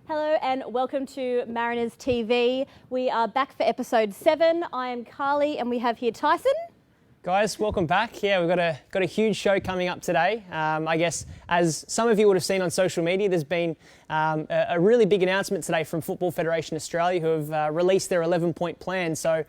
Hello and welcome to Mariners TV. We are back for episode 7. I am Carly and we have here Tyson. Guys, welcome back. Yeah, we've got a huge show coming up today. I guess, as some of you would have seen on social media, there's been a really big announcement today from Football Federation Australia, who have released their 11-point plan. So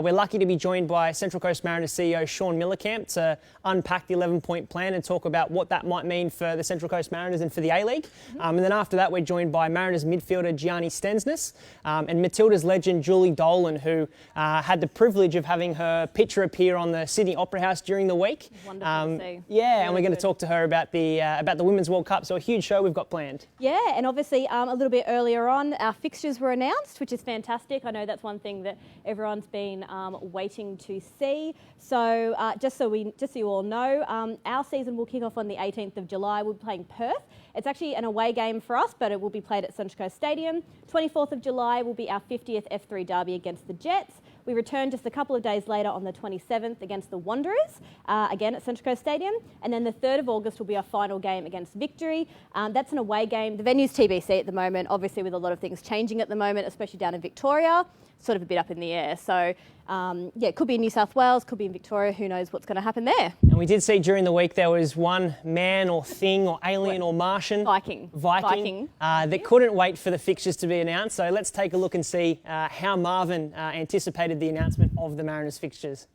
we're lucky to be joined by Central Coast Mariners CEO Shaun Mielekamp to unpack the 11-point plan and talk about what that might mean for the Central Coast Mariners and for the A-League. And then after that, we're joined by Mariners midfielder Gianni Stensness and Matilda's legend Julie Dolan, who had the privilege of having her picture appear on the Sydney Opera House during the week. Wonderful to see. Yeah, and we're going to talk to her about the Women's World Cup. So a huge show we've got planned. Yeah, and obviously a little bit earlier on, our fixtures were announced, which is fantastic. I know that's one thing that everyone's been waiting to see. So just so you all know, our season will kick off on the 18th of July. We'll be playing Perth. It's actually an away game for us, but it will be played at Central Coast Stadium. 24th of July will be our 50th F3 derby against the Jets. We return just a couple of days later on the 27th against the Wanderers, again at Central Coast Stadium. And then the 3rd of August will be our final game against Victory. That's an away game. The venue's TBC at the moment, obviously with a lot of things changing at the moment, especially down in Victoria. Sort of a bit up in the air. So, yeah, it could be in New South Wales, could be in Victoria. Who knows what's going to happen there. And we did see during the week there was one man or thing or alien or Martian. Viking. That couldn't wait for the fixtures to be announced. So let's take a look and see how Marvin anticipated the announcement of the Mariners fixtures.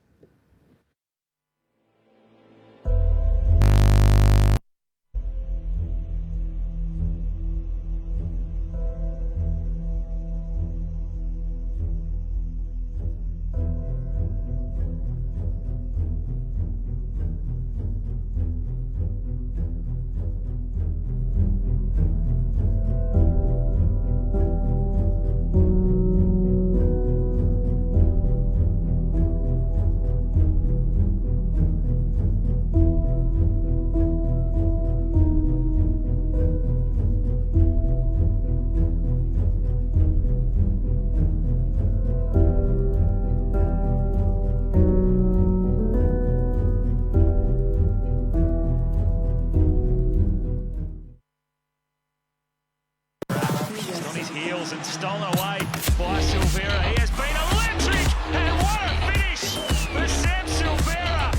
And stolen away by Silvera. He has been electric, and what a finish for Sam Silvera.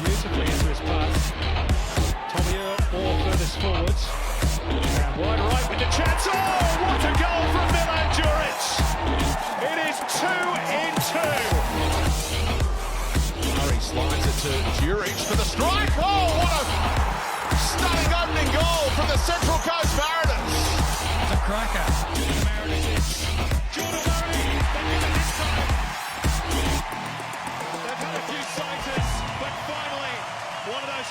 Beautifully into his pass. Tommy Earl, ball furthest forwards. And wide right with the chance. Oh, what a goal from Milan Djuric. It is 2 in 2. Murray slides it to Djuric for the strike. Oh, what a stunning opening goal from the Central Coast Mariners. It's a cracker.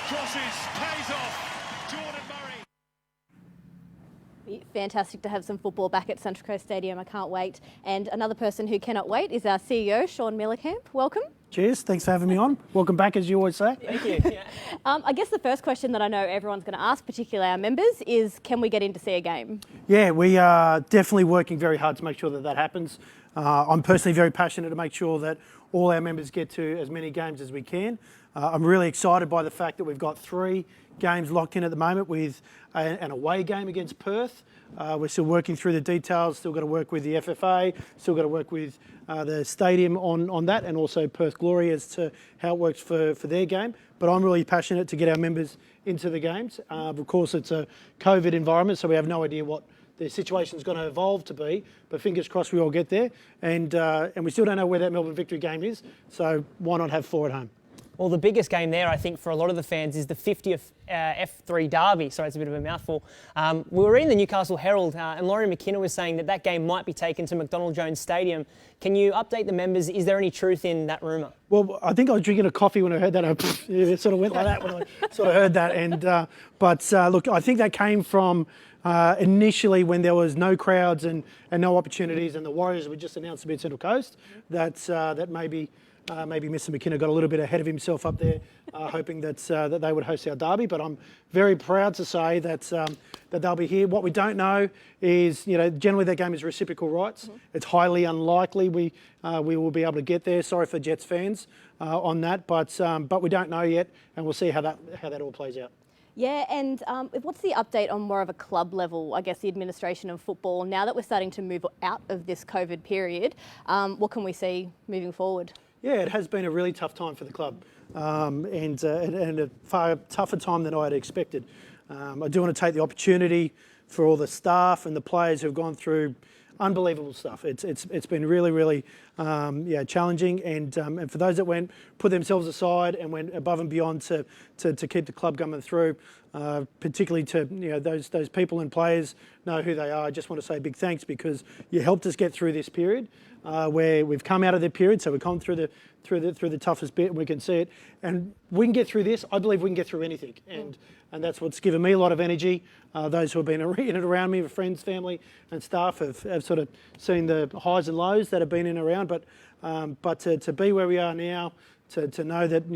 Crosses, pays off, Jordan Murray. Fantastic to have some football back at Central Coast Stadium. I can't wait. And another person who cannot wait is our CEO, Shaun Mielekamp. Welcome. Cheers. Thanks for having me on. Welcome back, as you always say. Thank you. Yeah. I guess the first question that I know everyone's going to ask, particularly our members, is can we get in to see a game? Yeah, we are definitely working very hard to make sure that that happens. I'm personally very passionate to make sure that all our members get to as many games as we can. I'm really excited by the fact that we've got 3 games locked in at the moment with an away game against Perth. We're still working through the details, still got to work with the FFA, still got to work with the stadium on that, and also Perth Glory as to how it works for their game. But I'm really passionate to get our members into the games. Of course, it's a COVID environment, so we have no idea what the situation's going to evolve to be, but fingers crossed we all get there. And we still don't know where that Melbourne Victory game is, so why not have 4 at home? Well, the biggest game there, I think, for a lot of the fans is the 50th F3 derby. Sorry, it's a bit of a mouthful. We were reading the Newcastle Herald, and Laurie McKenna was saying that game might be taken to McDonald Jones Stadium. Can you update the members? Is there any truth in that rumour? Well, I think I was drinking a coffee when I heard that. It sort of went like that when I sort of heard that. And look, I think that came from initially when there was no crowds and no opportunities, and the Warriors were just announced to be at Central Coast. That maybe Mr. McKenna got a little bit ahead of himself up there, hoping that they would host our derby. But I'm very proud to say that they'll be here. What we don't know is, generally that game is reciprocal rights. Mm-hmm. It's highly unlikely we will be able to get there. Sorry for Jets fans on that, but we don't know yet, and we'll see how that all plays out. Yeah, and what's the update on more of a club level, I guess, the administration of football? Now that we're starting to move out of this COVID period, what can we see moving forward? Yeah, it has been a really tough time for the club and a far tougher time than I had expected. I do want to take the opportunity for all the staff and the players who've gone through unbelievable stuff. It's been really challenging, and for those that put themselves aside and went above and beyond to keep the club coming through, particularly to those people and players know who they are. I just want to say big thanks, because you helped us get through this period where we've come out of the period, so we've come through the toughest bit, and we can see it, and we can get through this. I believe we can get through anything, and that's what's given me a lot of energy. Those who have been in and around me, friends, family and staff, have sort of seen the highs and lows that have been in and around, but to be where we are now, to know that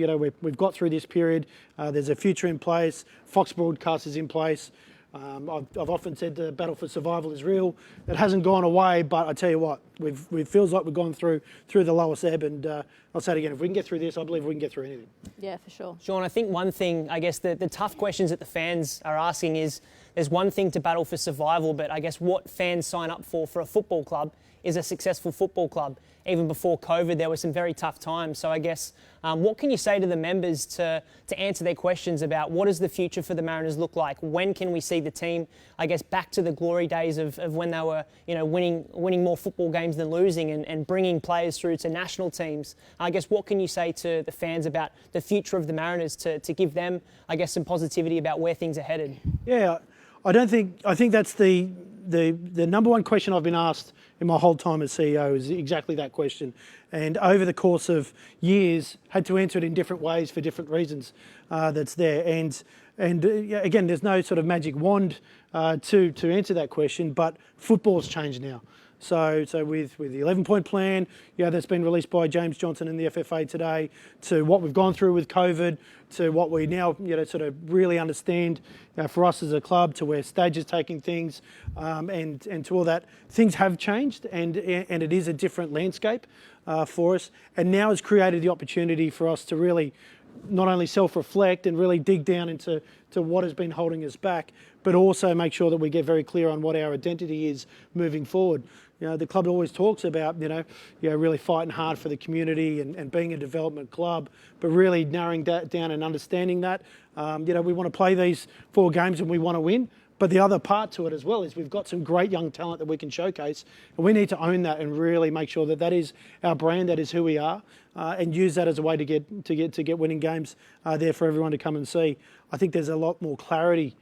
we've got through this period, there's a future in place, Fox broadcast is in place. I've often said the battle for survival is real. It hasn't gone away, but I tell you what, it feels like we've gone through the lowest ebb, and I'll say it again, if we can get through this, I believe we can get through anything. Yeah, for sure. Shaun, I think one thing, I guess the tough questions that the fans are asking is, there's one thing to battle for survival, but I guess what fans sign up for a football club is a successful football club. Even before COVID, there were some very tough times. So I guess, what can you say to the members to answer their questions about what does the future for the Mariners look like? When can we see the team, I guess, back to the glory days of when they were, winning more football games than losing, and bringing players through to national teams? I guess, what can you say to the fans about the future of the Mariners to give them, I guess, some positivity about where things are headed? Yeah, I think that's the number one question I've been asked in my whole time as CEO is exactly that question. And over the course of years, had to answer it in different ways for different reasons that's there. And again, there's no sort of magic wand to answer that question, but football's changed now. So with the 11-point plan, that's been released by James Johnson and the FFA today, to what we've gone through with COVID, to what we now sort of really understand for us as a club, to where Stage is taking things, and to all that, things have changed, and it is a different landscape for us. And now has created the opportunity for us to really not only self-reflect and really dig down into what has been holding us back, but also make sure that we get very clear on what our identity is moving forward. The club always talks about, really fighting hard for the community and being a development club, but really narrowing that down and understanding that. We want to play these 4 games and we want to win. But the other part to it as well is we've got some great young talent that we can showcase, and we need to own that and really make sure that is our brand, that is who we are, and use that as a way to get winning games there for everyone to come and see. I think there's a lot more clarity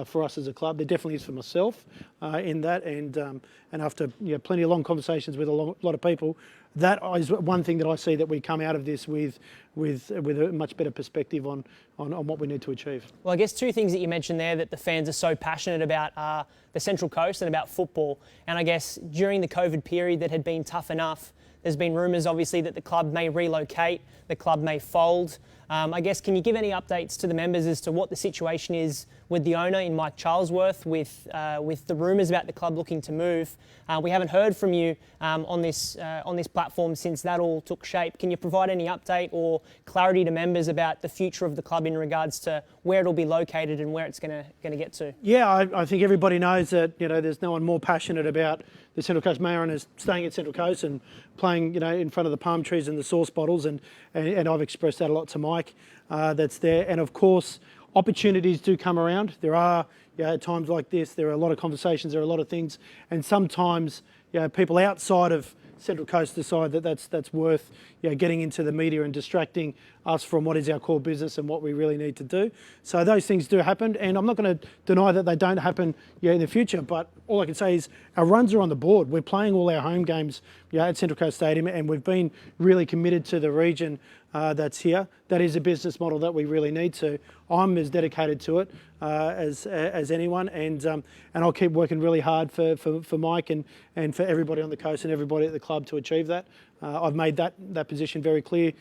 for us as a club. There definitely is for myself in that, and after plenty of long conversations with a lot of people, that is one thing that I see that we come out of this with a much better perspective on what we need to achieve. Well, I guess 2 things that you mentioned there that the fans are so passionate about are the Central Coast and about football. And I guess during the COVID period that had been tough enough, there's been rumours, obviously, that the club may relocate, the club may fold. I guess, can you give any updates to the members as to what the situation is with the owner in Mike Charlesworth, with the rumours about the club looking to move? We haven't heard from you on this platform since that all took shape. Can you provide any update or clarity to members about the future of the club in regards to where it'll be located and where it's going to get to? Yeah, I think everybody knows that there's no one more passionate about the Central Coast Mariners staying at Central Coast and playing in front of the palm trees and the sauce bottles, and I've expressed that a lot to Mike. That's there, and of course opportunities do come around. There are at times like this, there are a lot of conversations, there are a lot of things, and sometimes people outside of Central Coast decide that that's worth getting into the media and distracting us from what is our core business and what we really need to do. So those things do happen, and I'm not going to deny that they don't happen in the future, but all I can say is our runs are on the board. We're playing all our home games at Central Coast Stadium, and we've been really committed to the region that's here. That is a business model that we really need to. I'm as dedicated to it as anyone, and I'll keep working really hard for Mike and for everybody on the coast and everybody at the club to achieve that. I've made that position very clear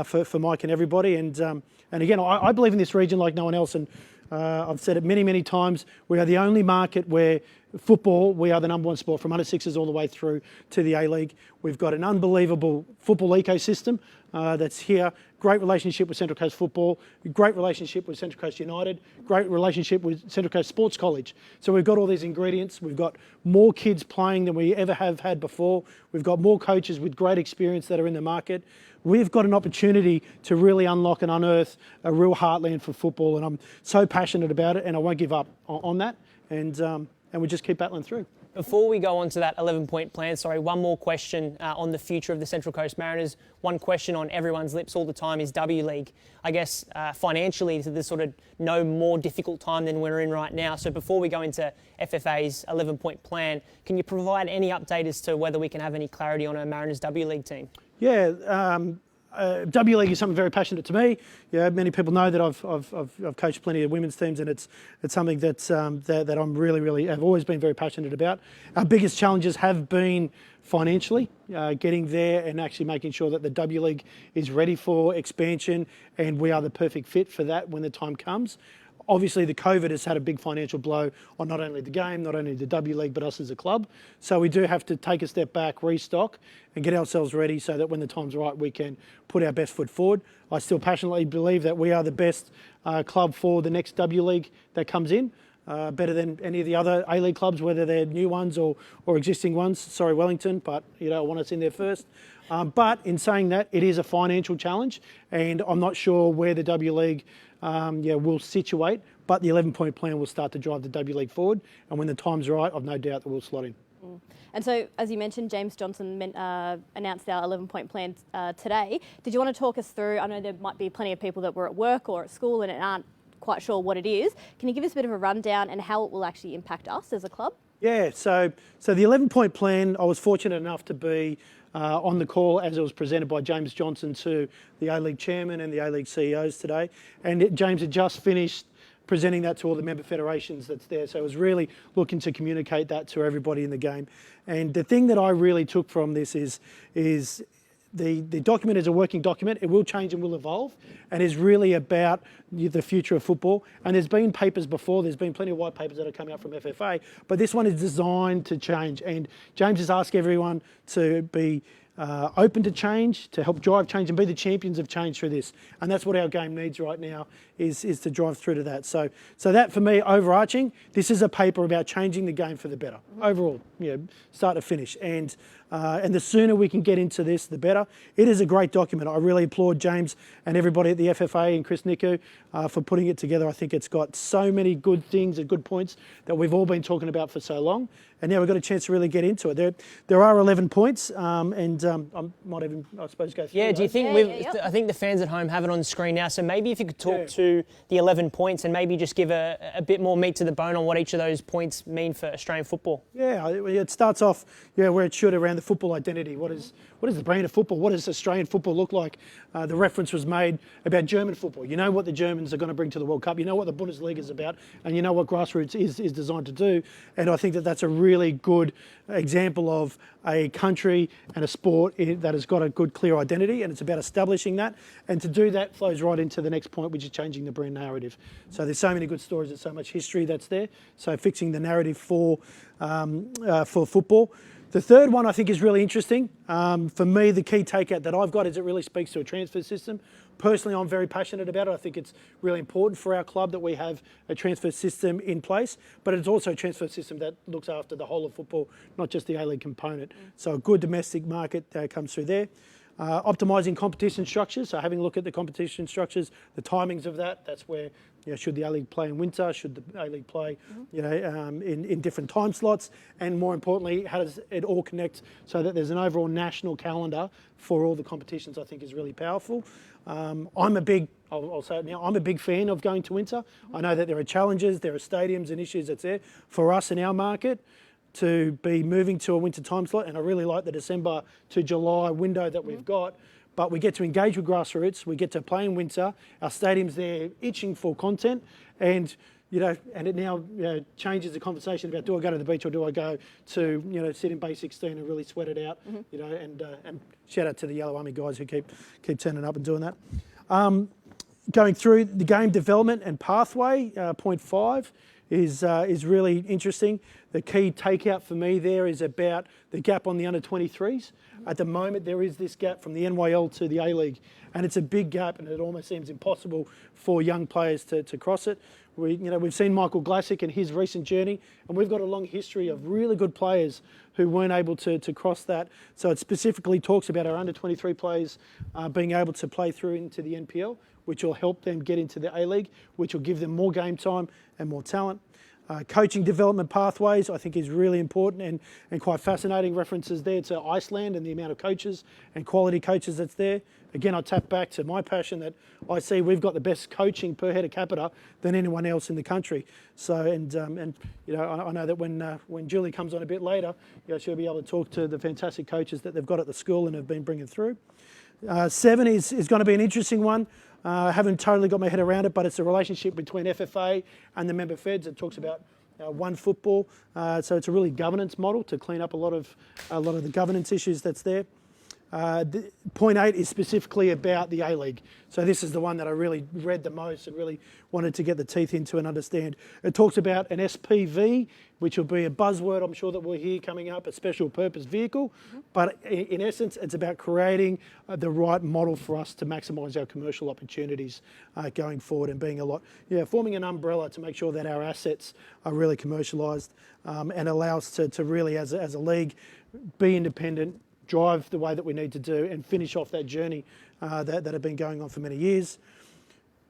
for Mike and everybody, and again, I believe in this region like no one else, and I've said it many times. We are the only market where football, we are the number one sport from under sixes all the way through to the A-League. We've got an unbelievable football ecosystem that's here. Great relationship with Central Coast Football, great relationship with Central Coast United, great relationship with Central Coast Sports College. So we've got all these ingredients. We've got more kids playing than we ever have had before. We've got more coaches with great experience that are in the market. We've got an opportunity to really unlock and unearth a real heartland for football, and I'm so passionate about it, and I won't give up on that, and we just keep battling through. Before we go on to that 11-point plan, one more question on the future of the Central Coast Mariners. One question on everyone's lips all the time is W-League. I guess financially, there's sort of no more difficult time than we're in right now. So before we go into FFA's 11-point plan, can you provide any update as to whether we can have any clarity on a Mariners W-League team? Yeah, W-League is something very passionate to me. Yeah, many people know that I've coached plenty of women's teams, and it's something that I'm really have always been very passionate about. Our biggest challenges have been financially, getting there and actually making sure that the W-League is ready for expansion, and we are the perfect fit for that when the time comes. Obviously, the COVID has had a big financial blow on not only the game, not only the W-League, but us as a club. So we do have to take a step back, restock, and get ourselves ready so that when the time's right, we can put our best foot forward. I still passionately believe that we are the best club for the next W-League that comes in, better than any of the other A-League clubs, whether they're new ones or existing ones. Sorry, Wellington, but I want us in there first. But in saying that, it is a financial challenge, and I'm not sure where the W-League will situate, but the 11-point plan will start to drive the W-League forward, and when the time's right, I've no doubt that we'll slot in. And so, as you mentioned, James Johnson announced our 11-point plan today. Did you want to talk us through, I know there might be plenty of people that were at work or at school and aren't quite sure what it is. Can you give us a bit of a rundown and how it will actually impact us as a club? Yeah, so the 11-point plan, I was fortunate enough to be on the call as it was presented by James Johnson to the A-League chairman and the A-League CEOs today. And James had just finished presenting that to all the member federations that's there. So I was really looking to communicate that to everybody in the game. And the thing that I really took from this is the document is a working document. It will change and will evolve, and is really about the future of football. And there's been papers before. There's been plenty of white papers that have come out from FFA, but this one is designed to change. And James has asked everyone to be open to change, to help drive change and be the champions of change through this. And that's what our game needs right now, is to drive through to that. So that for me, overarching, this is a paper about changing the game for the better, overall, start to finish. And the sooner we can get into this, the better. It is a great document. I really applaud James and everybody at the FFA and Chris Niku for putting it together. I think it's got so many good things and good points that we've all been talking about for so long. And now we've got a chance to really get into it. There are 11 points, and I might even, I suppose, go through. Yeah, do you think I think the fans at home have it on the screen now, so maybe if you could talk to the 11 points and maybe just give a bit more meat to the bone on what each of those points mean for Australian football. Yeah, it starts off where it should, around the football identity. What is the brand of football? What does Australian football look like? The reference was made about German football. You know what the Germans are going to bring to the World Cup. You know what the Bundesliga is about, and you know what grassroots is designed to do. And I think that's a really good example of a country and a sport that has got a good, clear identity, and it's about establishing that. And to do that flows right into the next point, which is changing the brand narrative. So there's so many good stories, there's so much history that's there. So fixing the narrative for football. The third one I think is really interesting. For me, the key takeout that I've got is it really speaks to a transfer system. Personally, I'm very passionate about it. I think it's really important for our club that we have a transfer system in place, but it's also a transfer system that looks after the whole of football, not just the A-League component. So a good domestic market comes through there. Optimising competition structures, so having a look at the competition structures, the timings of that's where, should the A-League play in winter, should the A-League play in different time slots, and more importantly, how does it all connect so that there's an overall national calendar for all the competitions, I think is really powerful. I'll say it now, I'm a big fan of going to winter. I know that there are challenges, there are stadiums and issues that's there. For us in our market, to be moving to a winter time slot, and I really like the December to July window that we've got, but we get to engage with grassroots, we get to play in winter, our stadium's there itching for content, and and it now changes the conversation about, do I go to the beach or do I go to sit in Bay 16 and really sweat it out, and shout out to the Yellow Army guys who keep turning up and doing that. Going through the game development and pathway, point 5 is really interesting. the key takeout for me there is about the gap on the under-23s. At the moment, there is this gap from the NYL to the A-League, and it's a big gap, and it almost seems impossible for young players to cross it. We've seen Michael Glassick and his recent journey, and we've got a long history of really good players who weren't able to cross that. So it specifically talks about our under-23 players being able to play through into the NPL, which will help them get into the A-League, which will give them more game time and more talent. Coaching development pathways, I think, is really important and quite fascinating. References there to Iceland and the amount of coaches and quality coaches that's there. Again, I tap back to my passion that I see we've got the best coaching per head of capita than anyone else in the country. So, I know that when Julie comes on a bit later, she'll be able to talk to the fantastic coaches that they've got at the school and have been bringing through. 7 is going to be an interesting one. I haven't totally got my head around it, but it's a relationship between FFA and the member feds. It talks about one football, so it's a really governance model to clean up a lot of the governance issues that's there. Point 8 is specifically about the A-League. So this is the one that I really read the most and really wanted to get the teeth into and understand. It talks about an SPV, which will be a buzzword I'm sure that we'll hear coming up, a special purpose vehicle. But in essence, it's about creating the right model for us to maximise our commercial opportunities going forward and being forming an umbrella to make sure that our assets are really commercialised and allow us to really, as a league, be independent, drive the way that we need to do and finish off that journey that have been going on for many years.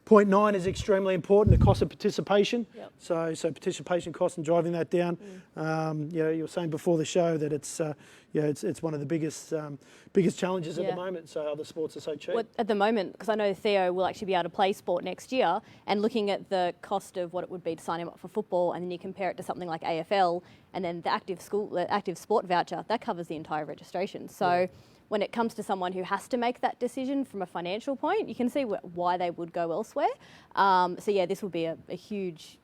Point 9 is extremely important, the cost of participation. Yep. So participation costs and driving that down. You were saying before the show that it's one of the biggest challenges at the moment. So other sports are so cheap. Well, at the moment, because I know Theo will actually be able to play sport next year, and looking at the cost of what it would be to sign him up for football, and then you compare it to something like AFL, and then the active sport voucher, that covers the entire registration. So when it comes to someone who has to make that decision from a financial point, you can see why they would go elsewhere. This will be a huge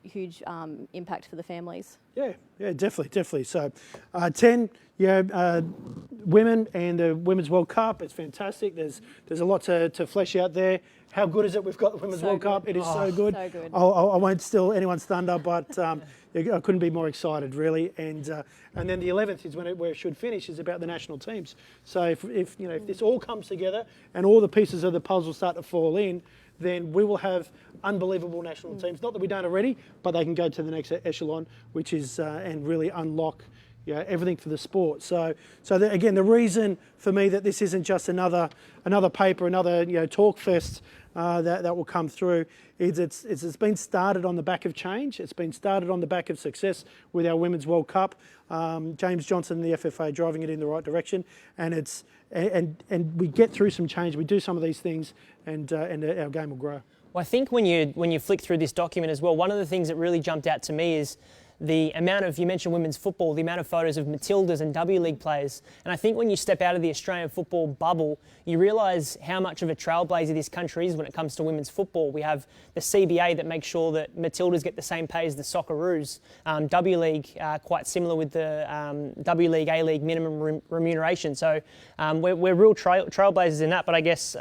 impact for the families. Yeah, definitely. So 10, women and the Women's World Cup, it's fantastic. There's a lot to flesh out there. How good is it we've got the Women's World Cup? It is so good. So good. I won't steal anyone's thunder, but I couldn't be more excited, really. And then the 11th is where it should finish, is about the national teams. So if this all comes together and all the pieces of the puzzle start to fall in, then we will have unbelievable national teams. Not that we don't already, but they can go to the next echelon, which is and really unlock everything for the sport. So again, the reason for me that this isn't just another paper, another talk fest that will come through is it's been started on the back of change. It's been started on the back of success with our Women's World Cup. James Johnson and the FFA driving it in the right direction, and we get through some change. We do some of these things, and our game will grow. Well, I think when you flick through this document as well, one of the things that really jumped out to me is the amount of, you mentioned women's football, the amount of photos of Matildas and W League players. And I think when you step out of the Australian football bubble, you realise how much of a trailblazer this country is when it comes to women's football. We have the CBA that makes sure that Matildas get the same pay as the Socceroos. W League, quite similar with the W League, A League minimum remuneration. So we're real trailblazers in that. But I guess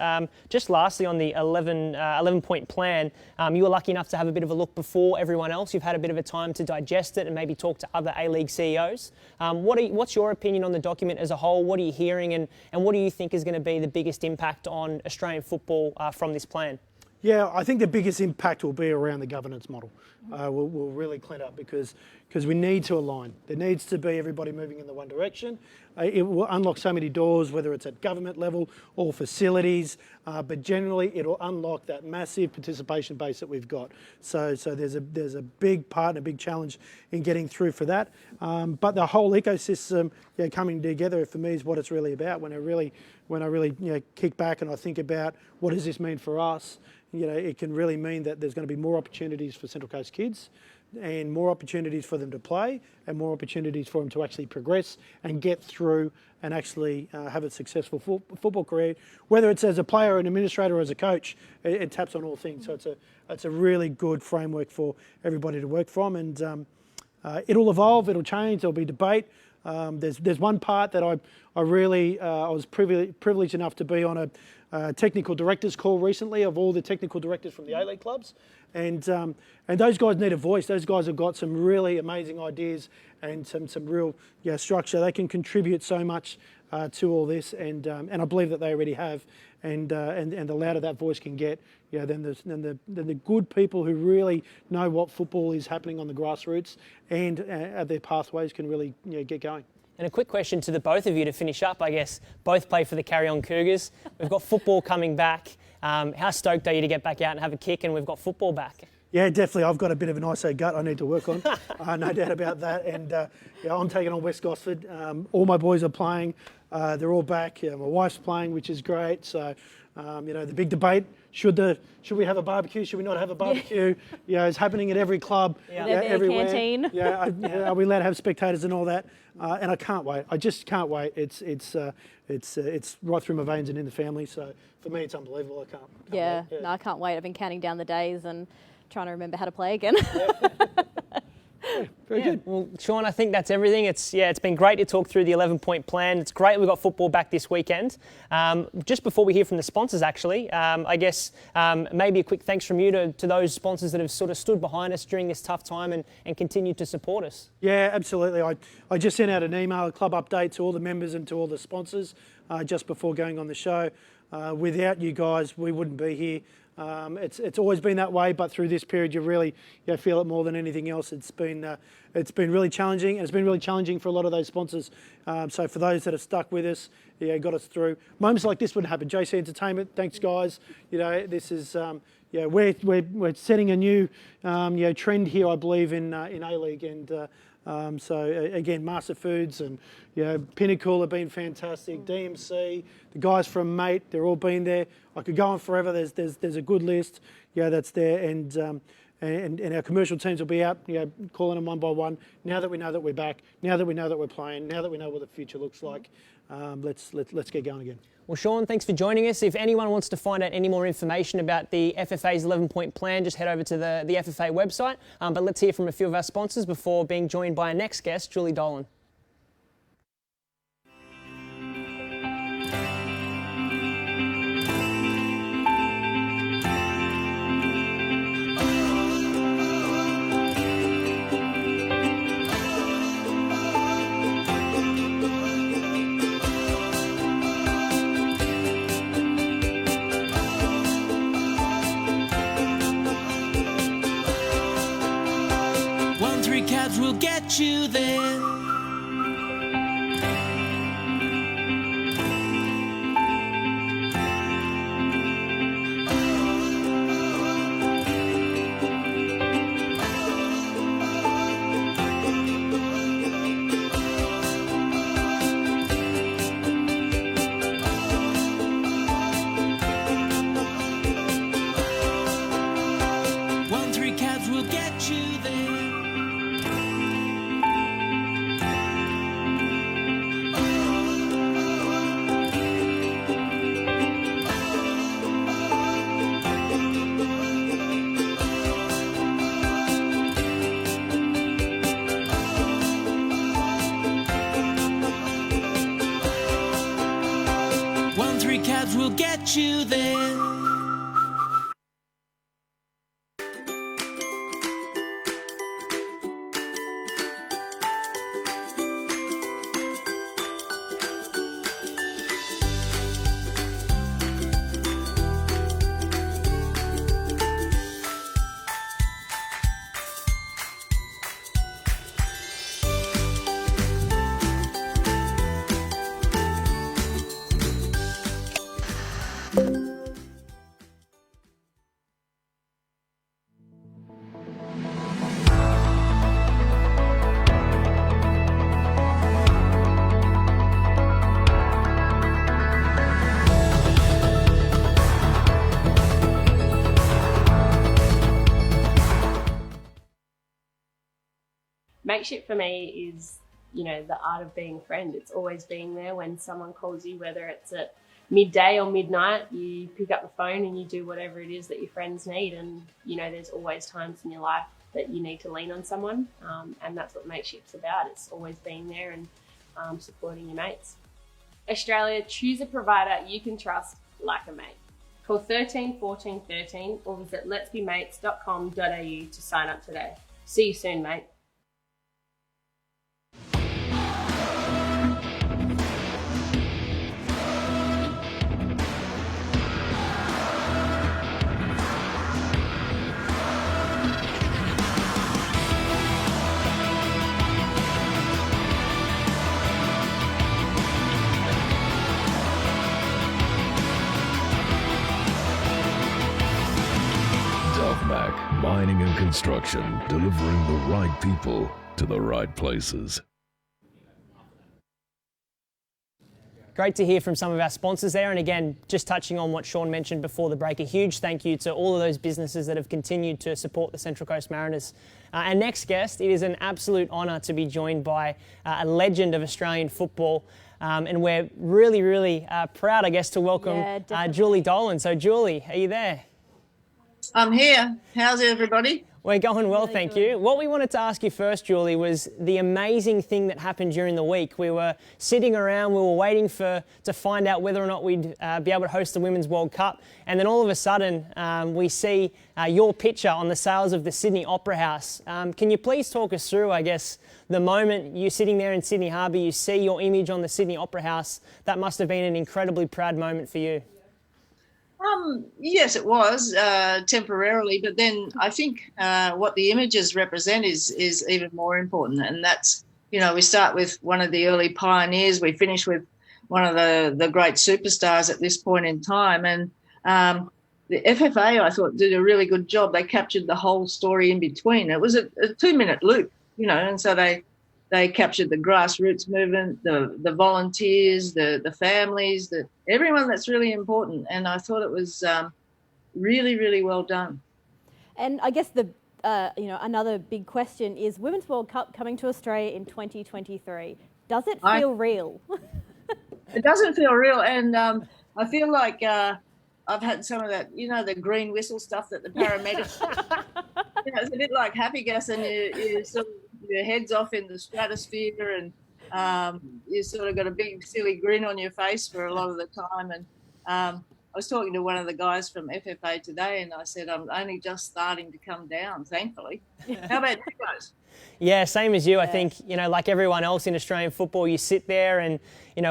just lastly on the 11-point plan, you were lucky enough to have a bit of a look before everyone else. You've had a bit of a time to digest it and maybe talk to other A-League CEOs. What's your opinion on the document as a whole? What are you hearing and what do you think is going to be the biggest impact on Australian football from this plan? Yeah, I think the biggest impact will be around the governance model. We'll really clean up because we need to align. There needs to be everybody moving in the one direction. It will unlock so many doors, whether it's at government level or facilities, but generally it'll unlock that massive participation base that we've got. So there's a big part and a big challenge in getting through for that. But the whole ecosystem coming together for me is what it's really about. When I really kick back and I think about what does this mean for us, it can really mean that there's going to be more opportunities for Central Coast kids and more opportunities for them to play and more opportunities for them to actually progress and get through and actually have a successful football career. Whether it's as a player, an administrator, or as a coach, it taps on all things. So it's a really good framework for everybody to work from, and it'll evolve, it'll change, there'll be debate. There's one part that I was privileged enough to be on technical directors call recently of all the technical directors from the A-League clubs. And those guys need a voice. Those guys have got some really amazing ideas and some real structure. They can contribute so much to all this, and I believe that they already have. And the louder that voice can get, then the good people who really know what football is happening on the grassroots and their pathways can really get going. And a quick question to the both of you to finish up. I guess both play for the Carry On Cougars. We've got football coming back. How stoked are you to get back out and have a kick, and we've got football back? Yeah, definitely. I've got a bit of an ISO gut I need to work on, no doubt about that. And I'm taking on West Gosford. All my boys are playing. They're all back. My wife's playing, which is great. So, the big debate, should we have a barbecue? Should we not have a barbecue? It's happening at every club, everywhere. Canteen. Are we allowed to have spectators and all that? And I can't wait. I just can't wait. It's right through my veins and in the family. So for me, it's unbelievable. I can't wait. No, I can't wait. I've been counting down the days and trying to remember how to play again. Very good. Well, Shaun, I think that's everything. It's been great to talk through the 11-point plan. It's great we've got football back this weekend. Just before we hear from the sponsors, actually, I guess maybe a quick thanks from you to those sponsors that have sort of stood behind us during this tough time and continued to support us. Yeah, absolutely. I just sent out an email, a club update to all the members and to all the sponsors just before going on the show. Without you guys, we wouldn't be here. It's always been that way, but through this period, you really feel it more than anything else. It's been really challenging, and it's been really challenging for a lot of those sponsors. So for those that have stuck with us, got us through moments like this wouldn't happen. JC Entertainment, thanks guys. This is we're setting a new trend here, I believe, in A-League, and so again, Master Foods and Pinnacle have been fantastic. DMC, the guys from Mate, they're all been there. I could go on forever. There's a good list, that's there, and our commercial teams will be out, calling them one by one. Now that we know that we're back, now that we know that we're playing, now that we know what the future looks like, let's get going again. Well, Shaun, thanks for joining us. If anyone wants to find out any more information about the FFA's 11-point plan, just head over to the FFA website. But let's hear from a few of our sponsors before being joined by our next guest, Julie Dolan. Cabs will get you there. Cabs will get you there. 1-3 Cabs will get you there. Mateship for me is, you know, the art of being a friend. It's always being there when someone calls you, whether it's at midday or midnight, you pick up the phone and you do whatever it is that your friends need. And, you know, there's always times in your life that you need to lean on someone. And that's what Mateship's about. It's always being there and supporting your mates. Australia, choose a provider you can trust like a mate. Call 13 14 13 or visit letsbemates.com.au to sign up today. See you soon, mate. Mining and construction, delivering the right people to the right places. Great to hear from some of our sponsors there. And again, just touching on what Shaun mentioned before the break, a huge thank you to all of those businesses that have continued to support the Central Coast Mariners. Our next guest, it is an absolute honour to be joined by a legend of Australian football. And we're really, really proud, I guess, to welcome Julie Dolan. So, Julie, are you there? I'm here. How's everybody? We're going well, thank you. What we wanted to ask you first, Julie, was the amazing thing that happened during the week. We were sitting around, we were waiting to find out whether or not we'd be able to host the Women's World Cup. And then all of a sudden, we see your picture on the sales of the Sydney Opera House. Can you please talk us through, I guess, the moment you're sitting there in Sydney Harbour, you see your image on the Sydney Opera House? That must have been an incredibly proud moment for you. Yes, it was temporarily, but then I think what the images represent is even more important, and that's, we start with one of the early pioneers, we finish with one of the great superstars at this point in time, and the FFA, I thought, did a really good job. They captured the whole story in between. It was a 2-minute loop, and so they captured the grassroots movement, the volunteers, the families, everyone that's really important. And I thought it was really, really well done. And I guess another big question is Women's World Cup coming to Australia in 2023. Does it feel real? It doesn't feel real. And I feel like I've had some of that, the green whistle stuff that the paramedics, it's a bit like happy gas, and you sort of, your head's off in the stratosphere, and you sort of got a big silly grin on your face for a lot of the time. And I was talking to one of the guys from FFA today, and I said, I'm only just starting to come down, thankfully. How about you guys? Yeah, same as you. I think, like everyone else in Australian football, you sit there and,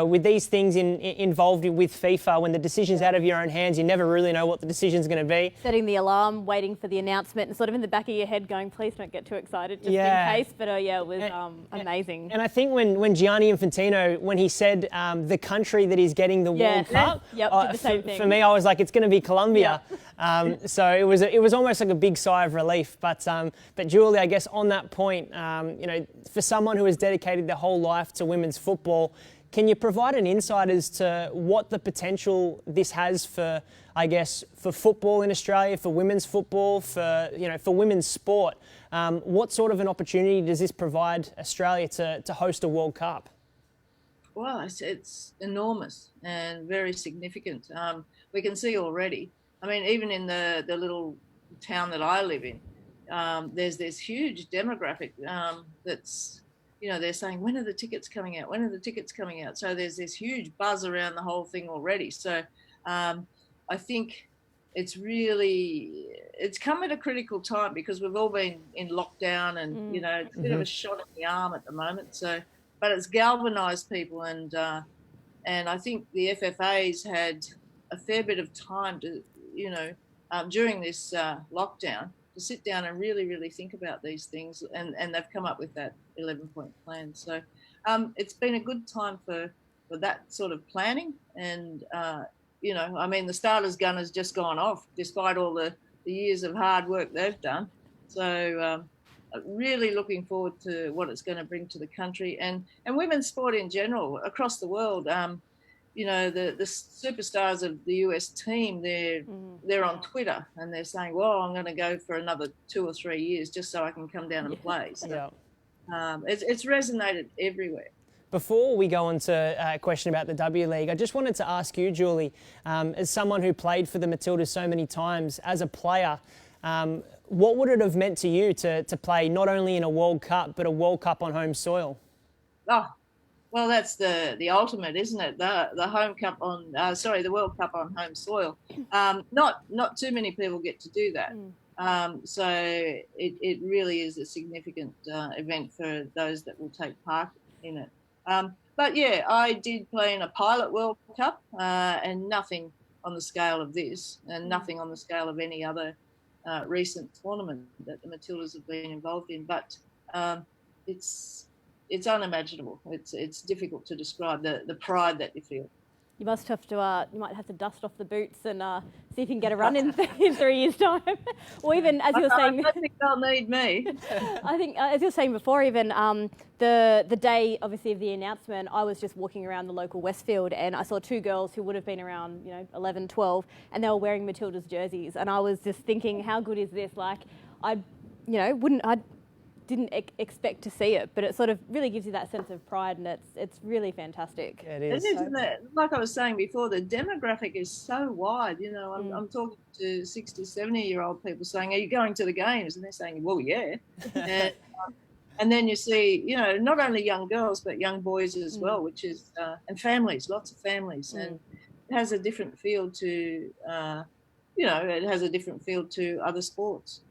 with these things involved with FIFA, when the decision's out of your own hands, you never really know what the decision's going to be. Setting the alarm, waiting for the announcement, and sort of in the back of your head going, please don't get too excited, just in case. But it was amazing. And I think when Gianni Infantino, when he said the country that is getting the World Cup, did the same thing. For me, I was like, it's going to be Colombia. So it was almost like a big sigh of relief. But Julie, I guess on that point, for someone who has dedicated their whole life to women's football, can you provide an insight as to what the potential this has for, I guess, for football in Australia, for women's football, for women's sport? What sort of an opportunity does this provide Australia to host a World Cup? Well, it's enormous and very significant. We can see already. I mean, even in the little town that I live in, there's this huge demographic that's, they're saying, when are the tickets coming out? When are the tickets coming out? So there's this huge buzz around the whole thing already. So I think it's come at a critical time because we've all been in lockdown and, it's a bit of a shot in the arm at the moment. So, but it's galvanised people, and I think the FFA's had a fair bit of time to, during this lockdown, to sit down and really, really think about these things, and they've come up with that 11-point plan. So it's been a good time for that sort of planning, and the starter's gun has just gone off despite all the years of hard work they've done. So really looking forward to what it's going to bring to the country and women's sport in general across the world. The superstars of the US team, they're on Twitter and they're saying, well, I'm going to go for another 2 or 3 years just so I can come down and play. So it's resonated everywhere. Before we go on to a question about the W League, I just wanted to ask you, Julie, as someone who played for the Matildas so many times, as a player, what would it have meant to you to play not only in a World Cup, but a World Cup on home soil? Oh, Well, that's the ultimate, isn't it? The home cup on the World Cup on home soil. Not too many people get to do that. So it really is a significant event for those that will take part in it. But yeah, I did play in a pilot World Cup, and nothing on the scale of this, and nothing on the scale of any other recent tournament that the Matildas have been involved in. But it's unimaginable. It's difficult to describe the pride that you feel. You must have to. You might have to dust off the boots and see if you can get a run in 3 years' time. Or even, as you were saying, I don't think they'll need me. I think, as you were saying before, even the day, obviously, of the announcement, I was just walking around the local Westfield and I saw two girls who would have been around, 11, 12, and they were wearing Matilda's jerseys. And I was just thinking, how good is this? Like, I didn't expect to see it, but it sort of really gives you that sense of pride, and it's really fantastic. It is. Like I was saying before, the demographic is so wide. I'm talking to 60, 70-year-old people saying, "Are you going to the games?" And they're saying, "Well, yeah." And then you see, not only young girls but young boys as well, which is and families, lots of families, and it has a different feel to, it has a different feel to other sports.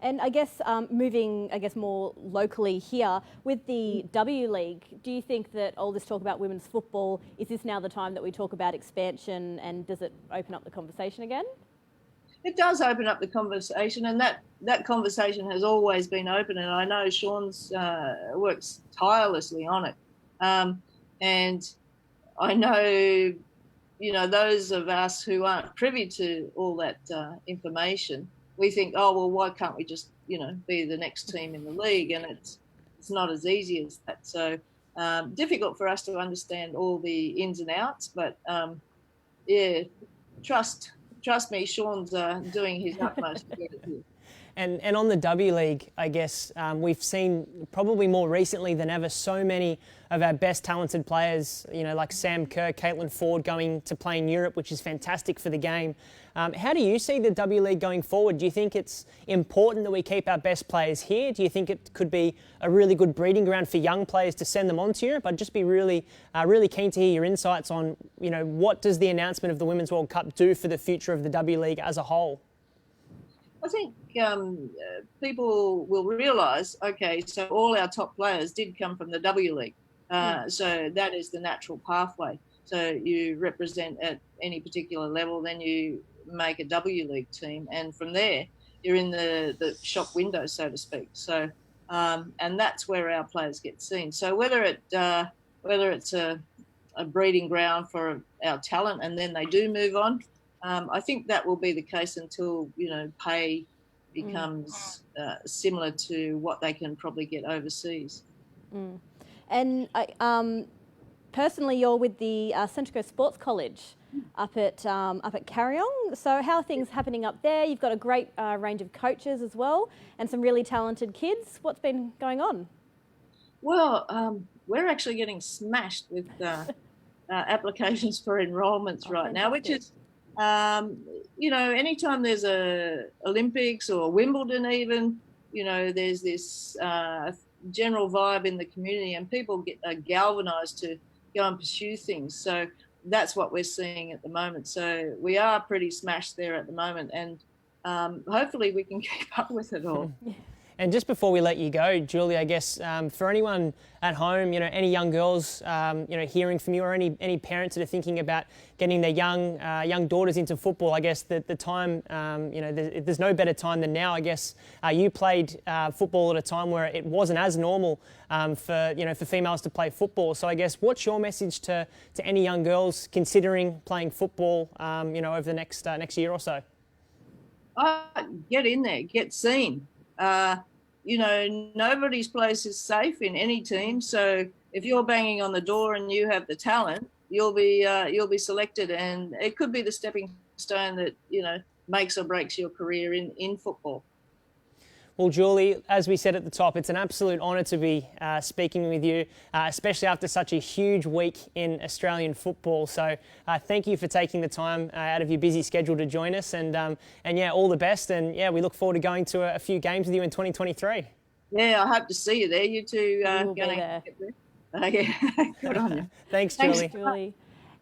And I guess moving, more locally here, with the W League, do you think that all this talk about women's football, is this now the time that we talk about expansion, and does it open up the conversation again? It does open up the conversation, and that conversation has always been open, and I know Shaun's works tirelessly on it. And I know, those of us who aren't privy to all that information, we think, oh, well, why can't we just, be the next team in the league? And it's not as easy as that. So difficult for us to understand all the ins and outs. But, trust me, Shaun's doing his utmost to get it here. And on the W League, I guess we've seen probably more recently than ever so many of our best talented players, like Sam Kerr, Caitlin Ford going to play in Europe, which is fantastic for the game. How do you see the W League going forward? Do you think it's important that we keep our best players here? Do you think it could be a really good breeding ground for young players to send them on to Europe? I'd just be really keen to hear your insights on, what does the announcement of the Women's World Cup do for the future of the W League as a whole? I think people will realise, okay, so all our top players did come from the W League. So that is the natural pathway. So you represent at any particular level, then you make a W League team, and from there you're in the shop window, so to speak. So and that's where our players get seen. So whether it's a breeding ground for our talent and then they do move on, I think that will be the case until pay becomes similar to what they can probably get overseas. And personally, you're with the Central Coast Sports College up at Carryong. So how are things happening up there? You've got a great range of coaches as well, and some really talented kids. What's been going on? Well, we're actually getting smashed with applications for enrolments right now, which is, anytime there's a Olympics or Wimbledon even, there's this general vibe in the community, and people get galvanised to go and pursue things. So that's what we're seeing at the moment. So we are pretty smashed there at the moment, and hopefully we can keep up with it all. And just before we let you go, Julie, I guess for anyone at home, any young girls, hearing from you, or any parents that are thinking about getting their young daughters into football, I guess the time, there's no better time than now. I guess you played football at a time where it wasn't as normal for females to play football. So I guess what's your message to any young girls considering playing football, over the next year or so? Get in there, get seen. Nobody's place is safe in any team. So if you're banging on the door and you have the talent, you'll be selected, and it could be the stepping stone that makes or breaks your career in football. Well, Julie, as we said at the top, it's an absolute honour to be speaking with you, especially after such a huge week in Australian football. So thank you for taking the time out of your busy schedule to join us, and all the best. And we look forward to going to a few games with you in 2023. Yeah, I hope to see you there. You two We'll going be there. to get there. Yeah, good on you. Thanks, Julie. Thanks, Julie.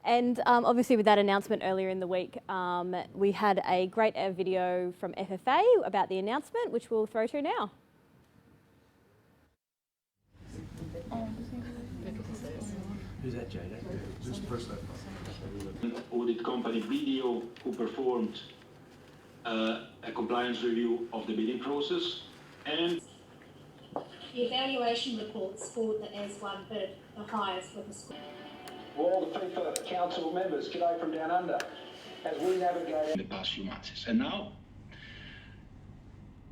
And obviously with that announcement earlier in the week, we had a great video from FFA about the announcement, which we'll throw to now. Who's that, Jada? Just press that button. Audit company BDO, who performed a compliance review of the bidding process, and the evaluation reports scored the S1 bid the highest with a score. all the FIFA council members, g'day from down under, as we navigate the past few months. And now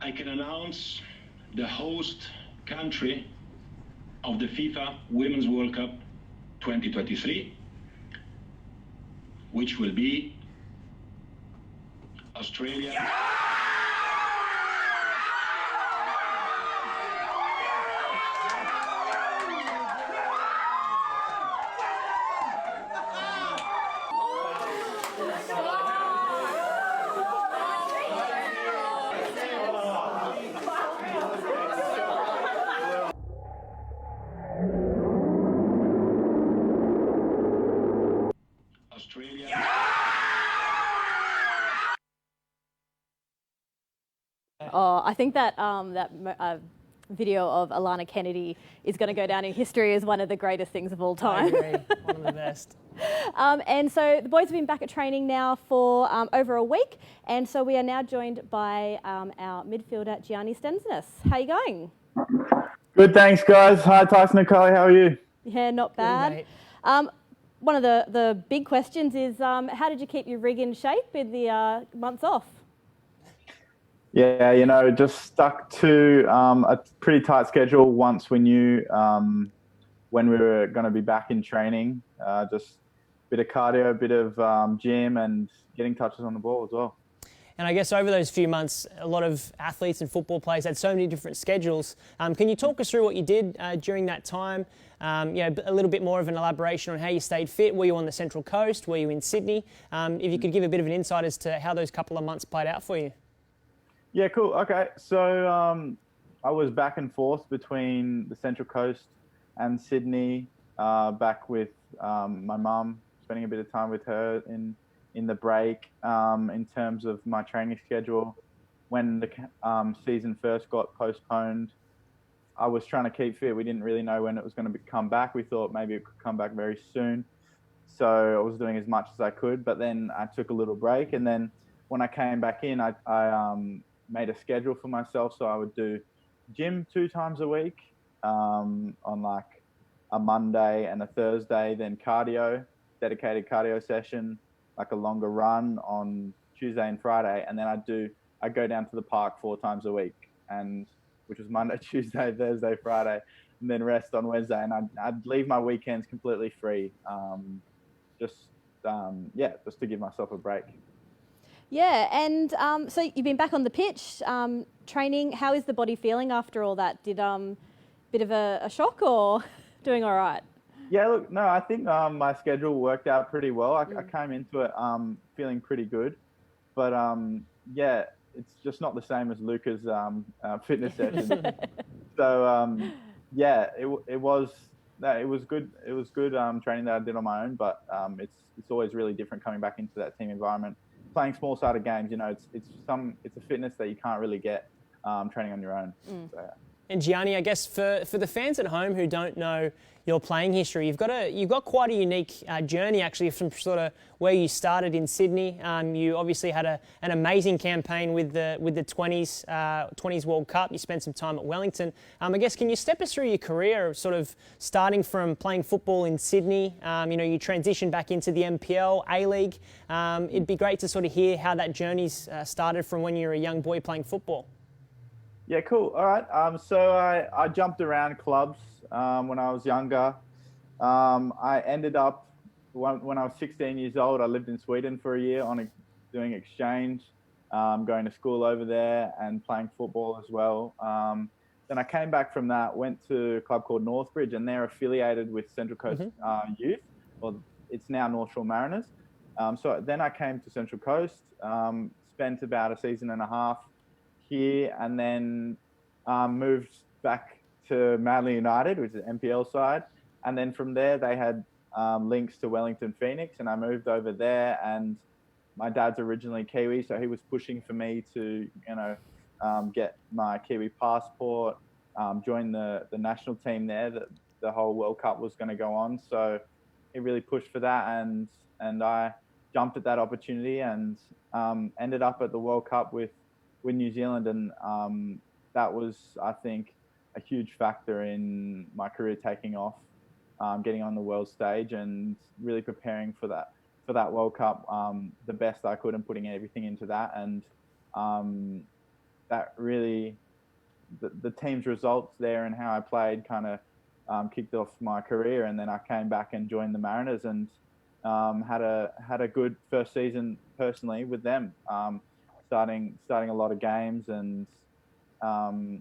I can announce the host country of the FIFA Women's World Cup 2023, which will be Australia. Oh, I think that video of Alana Kennedy is going to go down in history as one of the greatest things of all time. I agree. One of the best. And so the boys have been back at training now for over a week, and so we are now joined by our midfielder Gianni Stensness. How are you going? Good, thanks, guys. Hi, Tyson and Carly. How are you? Yeah, not bad. One of the big questions is how did you keep your rig in shape in the months off? Yeah, you know, just stuck to a pretty tight schedule once we knew when we were going to be back in training. Just a bit of cardio, a bit of gym, and getting touches on the ball as well. And I guess over those few months, a lot of athletes and football players had so many different schedules. Can you talk us through what you did during that time? A little bit more of an elaboration on how you stayed fit. Were you on the Central Coast? Were you in Sydney? If you could give a bit of an insight as to how those couple of months played out for you. Yeah, cool. Okay, so I was back and forth between the Central Coast and Sydney, back with my mum, spending a bit of time with her in the break. In terms of my training schedule, when the season first got postponed, I was trying to keep fit. We didn't really know when it was going to come back. We thought maybe it could come back very soon. So I was doing as much as I could, but then I took a little break. And then when I came back in, I made a schedule for myself. So I would do gym 2 times a week on like a Monday and a Thursday, then cardio, dedicated cardio session, like a longer run on Tuesday and Friday. And then I go down to the park 4 times a week, which was Monday, Tuesday, Thursday, Friday, and then rest on Wednesday. And I'd leave my weekends completely free, just to give myself a break. Yeah, and so you've been back on the pitch, training. How is the body feeling after all that? Did bit of a shock or doing all right? Yeah, look, no, I think my schedule worked out pretty well. I came into it feeling pretty good, but yeah, it's just not the same as Luca's fitness session. So yeah, it was good. It was good training that I did on my own, but it's always really different coming back into that team environment. Playing small-sided games, you know, it's a fitness that you can't really get training on your own. So, yeah. And Gianni, I guess for the fans at home who don't know your playing history, you've got quite a unique journey actually from sort of where you started in Sydney. You obviously had an amazing campaign with the 20s World Cup. You spent some time at Wellington. I guess can you step us through your career, sort of starting from playing football in Sydney? You transitioned back into the MPL, A-League. It'd be great to sort of hear how that journey's started from when you were a young boy playing football. Yeah, cool. All right. So I jumped around clubs when I was younger. I ended up, when I was 16 years old, I lived in Sweden for a year doing exchange, going to school over there and playing football as well. Then I came back from that, went to a club called Northbridge, and they're affiliated with Central Coast Youth. Well, it's now North Shore Mariners. So then I came to Central Coast, spent about a season and a half here, and then moved back to Manly United, which is the MPL side, And then from there, they had links to Wellington Phoenix, and I moved over there. And my dad's originally Kiwi, so he was pushing for me to, get my Kiwi passport, join the national team there. That the whole World Cup was going to go on, so he really pushed for that, and I jumped at that opportunity and ended up at the World Cup with New Zealand, and that was, I think, a huge factor in my career taking off, getting on the world stage and really preparing for that World Cup the best I could and putting everything into that. And that really, the team's results there and how I played kind of kicked off my career. And then I came back and joined the Mariners and had a good first season personally with them, starting a lot of games and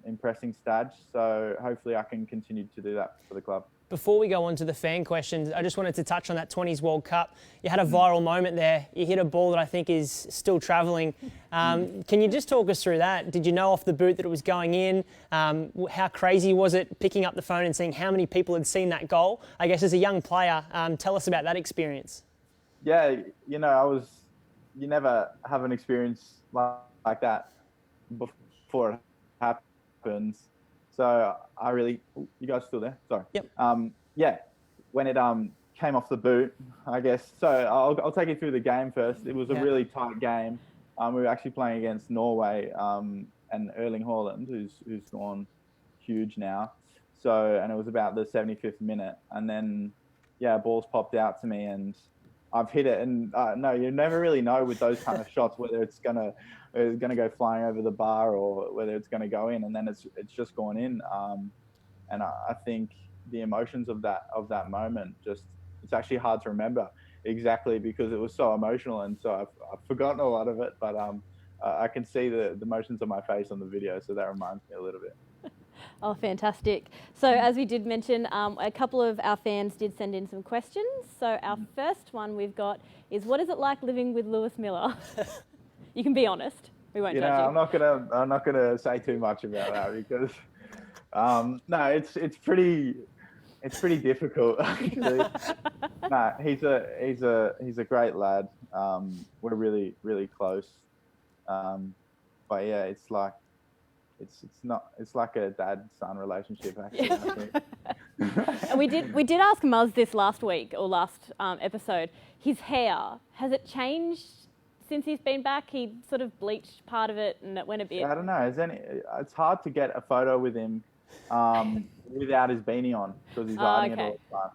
impressing stats. So hopefully I can continue to do that for the club. Before we go on to the fan questions, I just wanted to touch on that 20s World Cup. You had a viral moment there. You hit a ball that I think is still travelling. Can you just talk us through that? Did you know off the boot that it was going in? How crazy was it picking up the phone and seeing how many people had seen that goal? I guess as a young player, tell us about that experience. Yeah, you never have an experience like that before it happens. So you guys still there? Sorry. Yep. Yeah, when it came off the boot, I guess. So I'll take you through the game first. It was a really tight game. We were actually playing against Norway and Erling Haaland, who's gone huge now. So, and it was about the 75th minute, and then balls popped out to me and I've hit it. And no, you never really know with those kind of shots whether it's gonna go flying over the bar or whether it's gonna go in, and then it's just gone in. And I think the emotions of that moment, it's actually hard to remember exactly because it was so emotional, and so I've forgotten a lot of it, but I can see the emotions on my face on the video, so that reminds me a little bit. Oh, fantastic. So as we did mention, a couple of our fans did send in some questions. So our first one we've got is, what is it like living with Lewis Miller? You can be honest. We won't judge you. I'm not gonna say too much about that because no, it's pretty difficult actually. No, he's a great lad. We're really, really close. But yeah, it's like a dad-son relationship actually. I think. And we did ask Muzz this last week or last episode. His hair, has it changed since he's been back? He sort of bleached part of it and it went a bit. I don't know. It's hard to get a photo with him without his beanie on because he's hiding it all the time.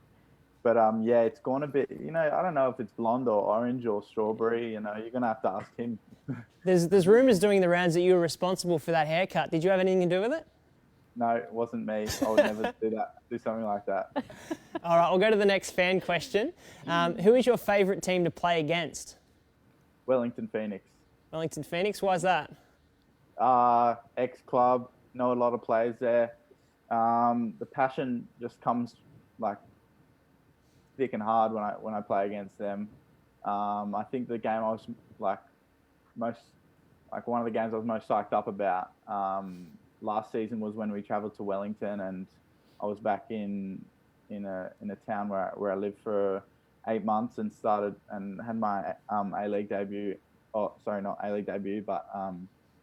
But it's gone a bit. I don't know if it's blonde or orange or strawberry. You're gonna have to ask him. There's rumours doing the rounds that you were responsible for that haircut. Did you have anything to do with it? No, it wasn't me. I would never do something like that. All right, we'll go to the next fan question. Who is your favourite team to play against? Wellington Phoenix. Wellington Phoenix, why is that? Ex-club, know a lot of players there. The passion just comes like thick and hard when I play against them. I think the game I was one of the games I was most psyched up about last season was when we travelled to Wellington, and I was back in a town where I lived for 8 months and started and had my A-League debut. Oh, sorry, not A-League debut, but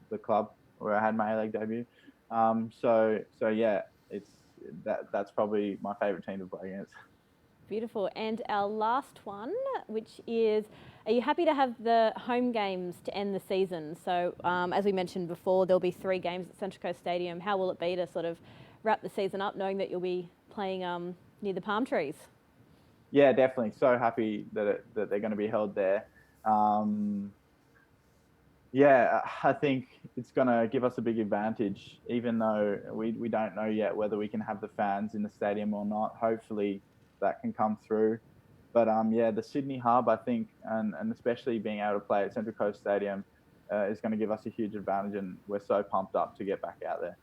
the club where I had my A-League debut. So yeah, that's probably my favourite team to play against. Beautiful. And our last one, which is, are you happy to have the home games to end the season? So as we mentioned before, there'll be 3 games at Central Coast Stadium. How will it be to sort of wrap the season up knowing that you'll be playing near the palm trees? Yeah, definitely. So happy that they're going to be held there. I think it's going to give us a big advantage, even though we don't know yet whether we can have the fans in the stadium or not. Hopefully that can come through. But the Sydney hub, I think, and especially being able to play at Central Coast Stadium is going to give us a huge advantage, and we're so pumped up to get back out there.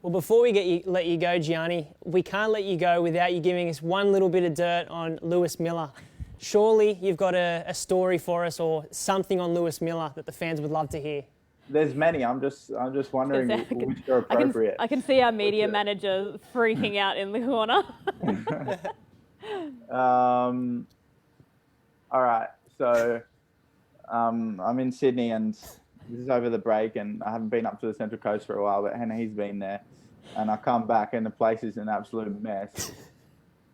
Well, before we let you go, Gianni, we can't let you go without you giving us one little bit of dirt on Lewis Miller. Surely you've got a story for us or something on Lewis Miller that the fans would love to hear. There's many. I'm just wondering which are appropriate. I can see our media manager freaking out in the corner. All right. So I'm in Sydney, and this is over the break, and I haven't been up to the Central Coast for a while, but he's been there. And I come back, and the place is an absolute mess.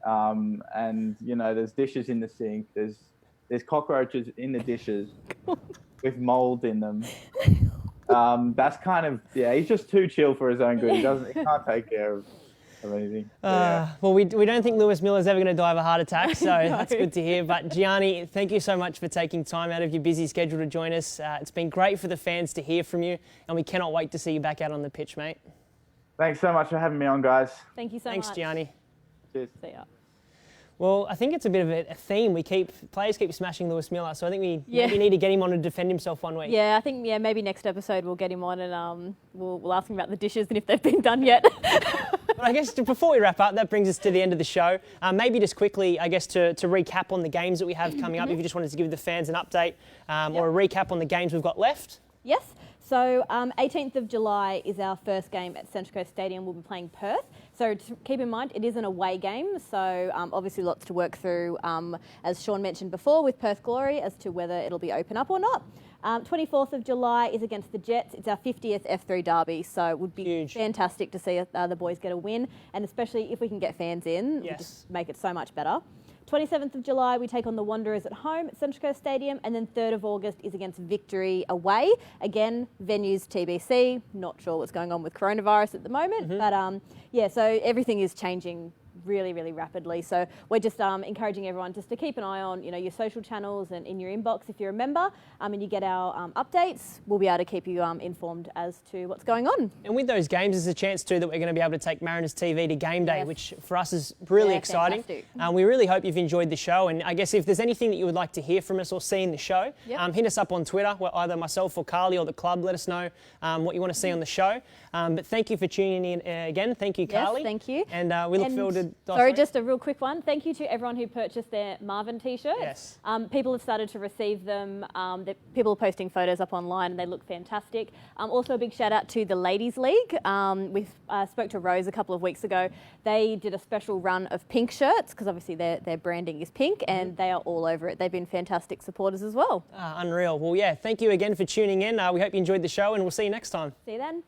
And, you know, there's dishes in the sink. There's cockroaches in the dishes with mold in them. That's kind of, he's just too chill for his own good. He can't take care of anything. Well, we don't think Lewis Miller's ever going to die of a heart attack, so that's good to hear. But Gianni, thank you so much for taking time out of your busy schedule to join us. It's been great for the fans to hear from you, and we cannot wait to see you back out on the pitch, mate. Thanks so much for having me on, guys. Thank you so much. Thanks, Gianni. Cheers. See ya. Well, I think it's a bit of a theme. Players keep smashing Lewis Miller, so I think we maybe need to get him on to defend himself one week. Yeah, I think maybe next episode we'll get him on and we'll ask him about the dishes and if they've been done yet. But I guess before we wrap up, that brings us to the end of the show. Maybe just quickly, I guess, to recap on the games that we have coming up, if you just wanted to give the fans an update or a recap on the games we've got left. Yes. So 18th of July is our first game at Central Coast Stadium. We'll be playing Perth. So keep in mind, it is an away game. So obviously lots to work through, as Shaun mentioned before, with Perth Glory as to whether it'll be open up or not. 24th of July is against the Jets. It's our 50th F3 derby. So it would be fantastic to see the boys get a win. And especially if we can get fans in, it'll just make it so much better. 27th of July, we take on the Wanderers at home at Central Coast Stadium, and then 3rd of August is against Victory away. Again, venues TBC. Not sure what's going on with coronavirus at the moment, but so everything is changing really, really rapidly. So we're just encouraging everyone just to keep an eye on, your social channels and in your inbox if you're a member, and you get our updates. We'll be able to keep you informed as to what's going on. And with those games, there's a chance too that we're going to be able to take MarinersTV to game day, which for us is really exciting. We really hope you've enjoyed the show. And I guess if there's anything that you would like to hear from us or see in the show, hit us up on Twitter, either myself or Carly or the club. Let us know what you want to see on the show. But thank you for tuning in again. Thank you, Carly. Yes, thank you. And we look forward to... Sorry, just a real quick one. Thank you to everyone who purchased their Marvin t-shirts. Yes. People have started to receive them. People are posting photos up online and they look fantastic. Also a big shout out to the Ladies League. We spoke to Rose a couple of weeks ago. They did a special run of pink shirts because obviously their branding is pink and they are all over it. They've been fantastic supporters as well. Unreal. Well, thank you again for tuning in. We hope you enjoyed the show and we'll see you next time. See you then.